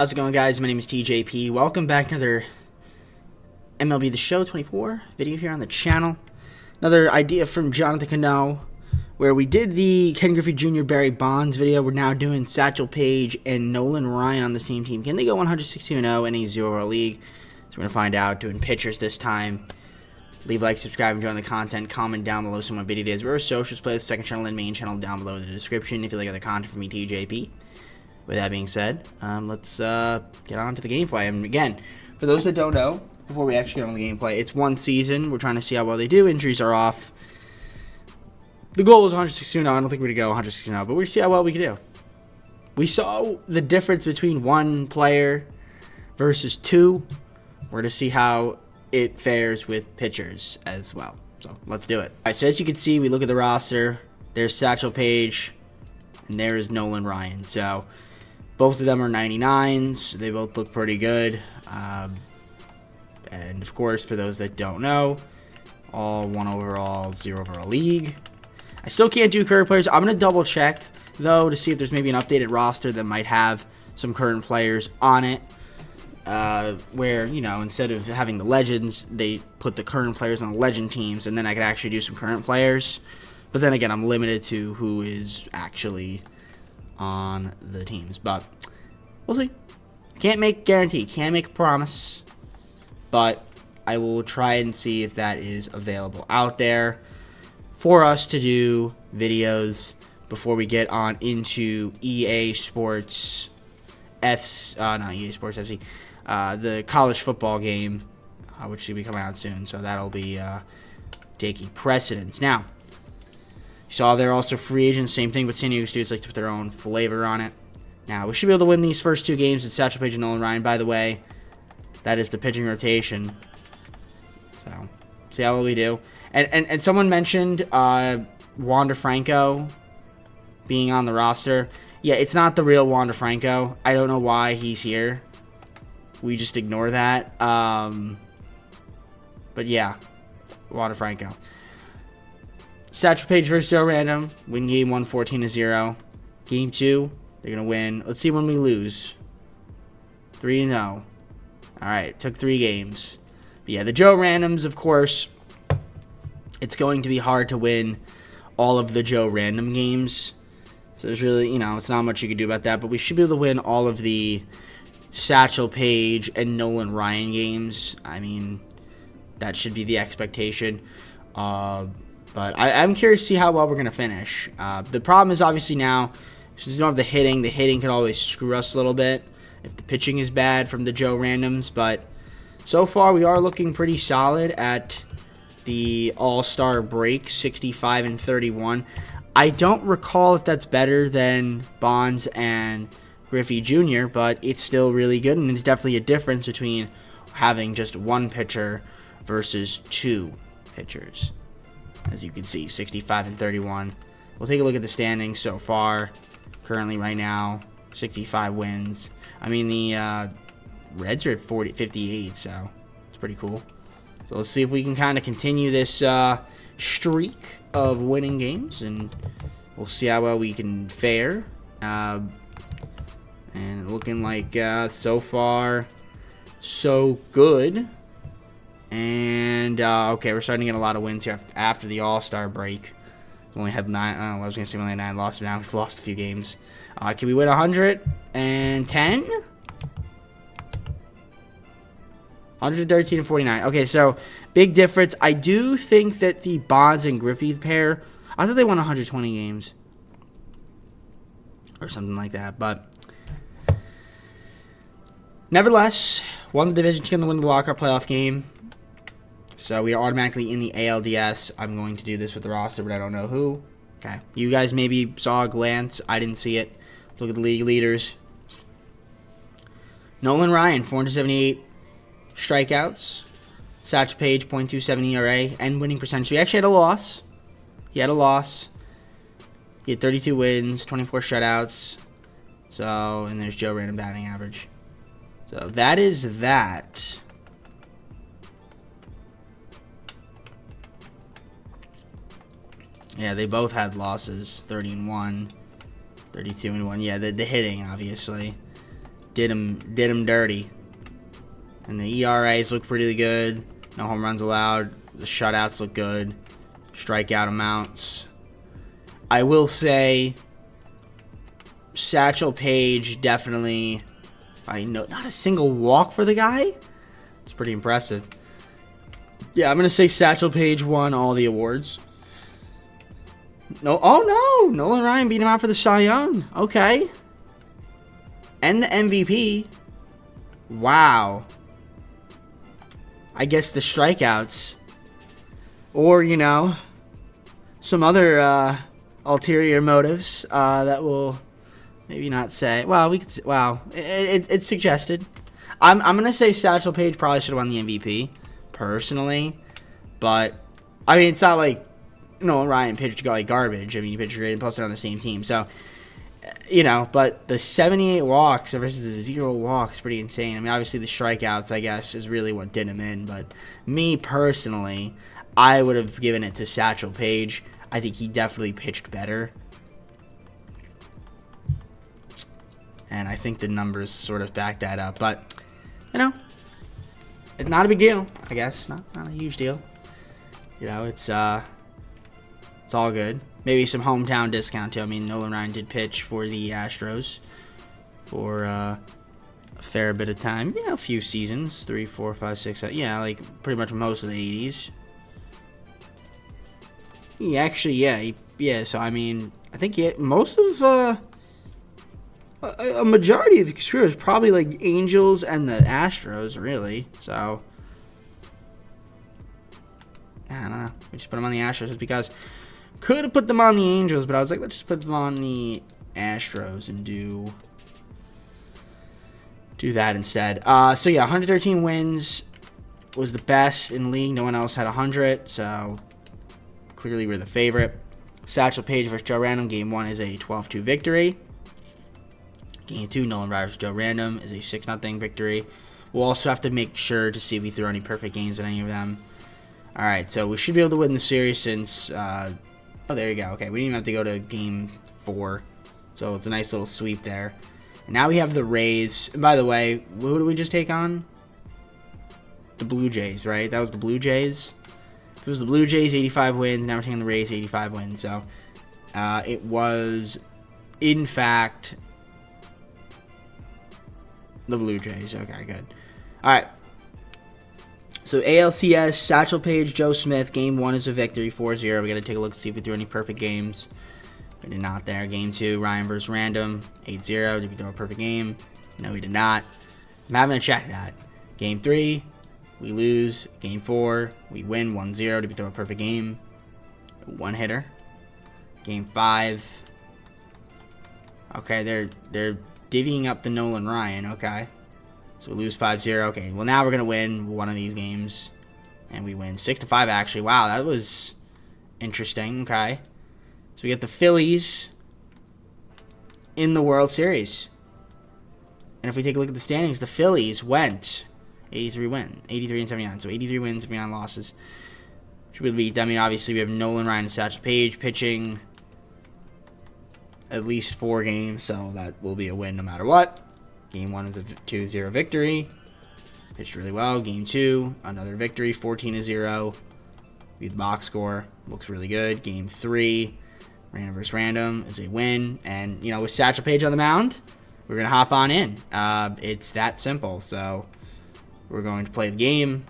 How's it going, guys? My name is TJP. Welcome back to another MLB The Show 24 video here on the channel. Another idea from Jonathan Cano, where we did the Ken Griffey Jr. Barry Bonds video. We're now doing Satchel Paige and Nolan Ryan on the same team. Can they go 116-0 in a 0 league? So we're going to find out. Doing pitchers this time. Leave a like, subscribe, enjoy the content. Comment down below some of my video days. Where socials, play the second channel and main channel down below in the description if you like other content from me, TJP. With that being said, let's get on to the gameplay. And again, for those that don't know, before we actually get on the gameplay, it's one season. We're trying to see how well they do. Injuries are off. The goal is 116-0. I don't think we're going to go 116-0, but we see how well we can do. We saw the difference between one player versus two. We're to see how it fares with pitchers as well. So let's do it. All right, so as you can see, we look at the roster. There's Satchel Paige, and there is Nolan Ryan. So both of them are 99s. They both look pretty good. And of course, for those that don't know, all 1 overall, 0 overall league. I still can't do current players. I'm going to double check, though, to see if there's maybe an updated roster that might have some current players on it. Where, you know, instead of having the legends, they put the current players on the legend teams, and then I could actually do some current players. But then again, I'm limited to who is actually on the teams, but we'll see. Can't make a guarantee, can't make a promise, but I will try and see if that is available out there for us to do videos before we get on into EA Sports not EA Sports FC, the college football game, which should be coming out soon, so that'll be taking precedence. Now, you saw they're also free agents, same thing, but San Diego students like to put their own flavor on it. Now, we should be able to win these first two games with Satchel Paige and Nolan Ryan. By the way, that is the pitching rotation. So, see how well we do. And someone mentioned Wander Franco being on the roster. Yeah, it's not the real Wander Franco. I don't know why he's here. We just ignore that. But yeah, Wander Franco. Satchel Paige versus Joe Random. Win game 1, 14-0. Game 2, they're going to win. Let's see when we lose. 3-0. Alright, took 3 games. But yeah, the Joe Randoms, of course, it's going to be hard to win all of the Joe Random games. So there's really, you know, it's not much you can do about that. But we should be able to win all of the Satchel Paige and Nolan Ryan games. I mean, that should be the expectation. But I'm curious to see how well we're going to finish. The problem is obviously now, since we don't have the hitting can always screw us a little bit if the pitching is bad from the Joe Randoms. But so far, we are looking pretty solid at the All-Star break, 65-31. I don't recall if that's better than Bonds and Griffey Jr., but it's still really good, and it's definitely a difference between having just one pitcher versus 2 pitchers. As you can see, 65-31. We'll take a look at the standings so far. Currently, right now, 65 wins. I mean, the Reds are at 58, so it's pretty cool. So let's see if we can kind of continue this streak of winning games, and we'll see how well we can fare. And looking like so far, so good. And, okay, we're starting to get a lot of wins here after the All-Star break. We only had 9, I don't know, I was going to say we only had 9 losses, but now we've lost a few games. Can we win 110? 113-49. Okay, so, big difference. I do think that the Bonds and Griffey pair, I thought they won 120 games. Or something like that, but nevertheless, won the division, going to win the lockout playoff game. So we are automatically in the ALDS. I'm going to do this with the roster, but I don't know who. Okay. You guys maybe saw a glance. I didn't see it. Let's look at the league leaders. Nolan Ryan, 478 strikeouts. Satchel Paige, .27 ERA. And winning percentage. We actually had a loss. He had a loss. He had 32 wins, 24 shutouts. So, and there's Joe Random batting average. So that is that. Yeah, they both had losses, 30-1, 32-1. Yeah, the hitting, obviously. did him dirty. And the ERAs look pretty good. No home runs allowed. The shutouts look good. Strikeout amounts. I will say, Satchel Paige definitely. I know not a single walk for the guy. It's pretty impressive. Yeah, I'm gonna say Satchel Paige won all the awards. No, oh no, Nolan Ryan beat him out for the Cy Young. Okay, and the MVP. Wow. I guess the strikeouts, or you know, some other ulterior motives that will maybe not say. Well, we could. Wow, it's suggested. I'm gonna say Satchel Paige probably should have won the MVP personally, but I mean it's not like Ryan pitched like garbage. I mean he pitched great and plus they're on the same team, so you know. But the 78 walks versus the 0 walks, pretty insane. I mean obviously the strikeouts I guess is really what did him in, but me personally, I would have given it to Satchel Paige. I think he definitely pitched better. And I think the numbers sort of back that up. But, you know, it's not a big deal, I guess. Not a huge deal. You know, it's all good. Maybe some hometown discount, too. I mean, Nolan Ryan did pitch for the Astros for a fair bit of time. Yeah, a few seasons. 3, 4, 5, 6, 7. Yeah, like pretty much most of the 80s. Yeah, so, I mean, I think most of... a majority of the careers probably like Angels and the Astros, really. So I don't know. We just put them on the Astros just because could have put them on the Angels, but I was like, let's just put them on the Astros and do that instead. So yeah, 113 wins was the best in the league. No one else had 100, so clearly we're the favorite. Satchel Paige versus Joe Random. Game 1 is a 12-2 victory. Game 2, Nolan Ryan versus Joe Random is a 6-0 victory. We'll also have to make sure to see if we threw any perfect games in any of them. Alright, so we should be able to win the series since... oh, there you go. Okay, we didn't even have to go to Game 4. So it's a nice little sweep there. And now we have the Rays. And by the way, who did we just take on? The Blue Jays, right? That was the Blue Jays. If it was the Blue Jays, 85 wins. Now we're taking the Rays, 85 wins. So it was, in fact... the Blue Jays. Okay, good. Alright. So ALCS, Satchel Paige, Joe Smith. Game 1 is a victory, 4-0. We got to take a look to see if we threw any perfect games. We did not there. Game 2, Ryan versus Random, 8-0. Did we throw a perfect game? No, we did not. I'm having to check that. Game 3, we lose. Game 4, we win, 1-0. Did we throw a perfect game? One hitter. Game 5. Okay, they're divvying up the Nolan Ryan. Okay. So we lose 5-0. Okay, well now we're going to win one of these games. And we win 6-5 actually. Wow, that was interesting. Okay. So we get the Phillies in the World Series. And if we take a look at the standings, the Phillies went 83 and 79. So 83 wins, 79 losses. Should we beat them? I mean, obviously we have Nolan Ryan and Satchel Paige pitching at least 4 games, so that will be a win no matter what. Game 1 is a 2-0 victory. Pitched really well. Game 2, another victory, 14-0. The box score looks really good. Game 3, Random versus Random is a win. And, you know, with Satchel Paige on the mound, we're going to hop on in. It's that simple. So we're going to play the game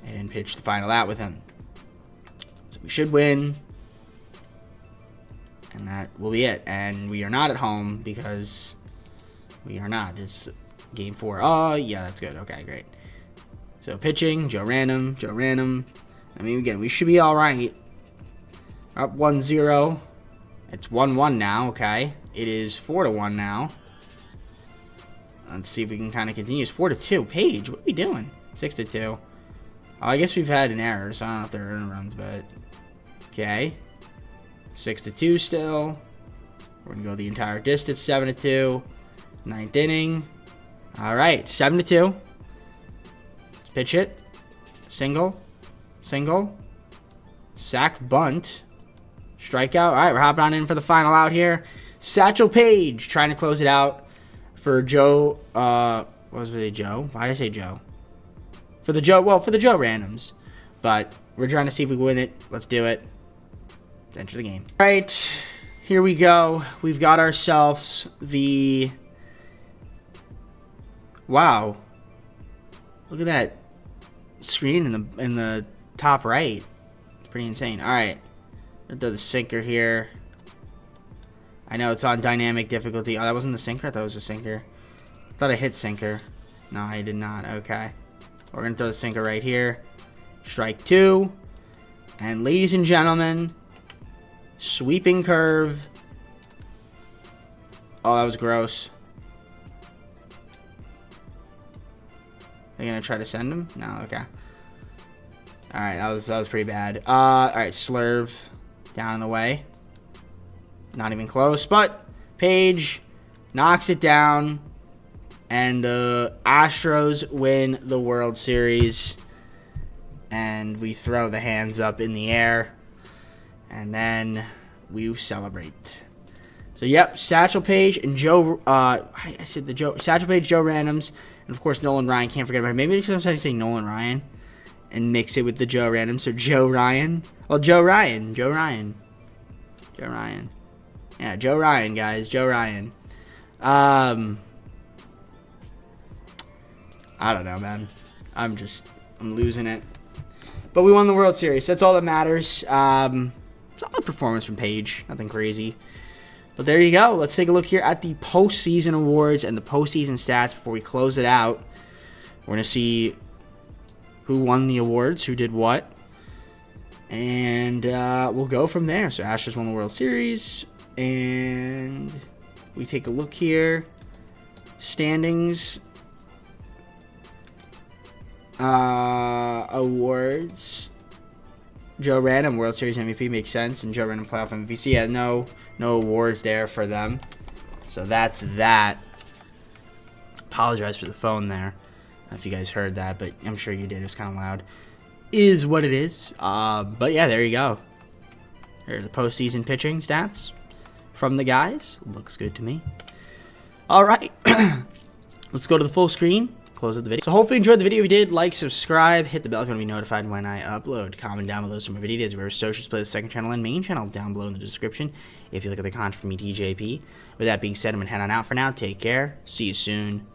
and pitch the final out with him. So we should win. And that will be it. And we are not at home because we are not. It's game 4. Oh, yeah, that's good. Okay, great. So pitching, Joe Random. I mean, again, we should be all right. Up 1-0. It's 1-1 now, okay. It is 4-1 now. Let's see if we can kind of continue. It's 4-2. Paige, what are we doing? 6-2. Oh, I guess we've had an error, so I don't know if there are runs, but... Okay. 6-2 still. We're going to go the entire distance, 7-2. 9th inning. All right, 7-2. Let's pitch it. Single. Sack, bunt. Strikeout. All right, we're hopping on in for the final out here. Satchel Paige trying to close it out for Joe. What was it, Joe? Why did I say Joe? For the Joe randoms. But we're trying to see if we win it. Let's do it. Let's enter the game. All right, here we go. We've got ourselves the. Wow. Look at that screen in the top right. It's pretty insane. All right, let's do the sinker here. I know it's on dynamic difficulty. Oh, that wasn't the sinker? I thought it was a sinker. I thought I hit sinker. No, I did not. Okay. We're going to throw the sinker right here. Strike 2. And ladies and gentlemen, sweeping curve. Oh, that was gross. They're going to try to send him? No, okay. Alright, that was pretty bad. Alright, slurve. Down and away. Not even close, but Paige knocks it down, and the Astros win the World Series, and we throw the hands up in the air, and then we celebrate. So, yep, Satchel Paige and Joe, Satchel Paige, Joe Randoms, and of course Nolan Ryan, can't forget about him. Maybe because I'm starting to say Nolan Ryan, and mix it with the Joe Randoms, so Joe Ryan. Well, Joe Ryan. Yeah, Joe Ryan, guys. Joe Ryan. I don't know, man. I'm losing it. But we won the World Series. That's all that matters. Solid performance from Paige. Nothing crazy. But there you go. Let's take a look here at the postseason awards and the postseason stats before we close it out. We're going to see who won the awards, who did what. And we'll go from there. So Astros won the World Series. And we take a look here. Standings. Awards. Joe Random World Series MVP makes sense, and Joe Random Playoff MVP. So yeah, no awards there for them. So that's that. Apologize for the phone there. I don't know if you guys heard that, but I'm sure you did. It was kind of loud. Is what it is. But yeah, there you go. Here are the postseason pitching stats from the guys. Looks good to me. All right. Let's go to the full screen. Close out the video. So hopefully you enjoyed the video. If you did, like, subscribe, hit the bell if you want to be notified when I upload. Comment down below some of my videos. Where socials play the second channel and main channel down below in the description. If you look at the content from me, TJP. With that being said, I'm going to head on out for now. Take care. See you soon.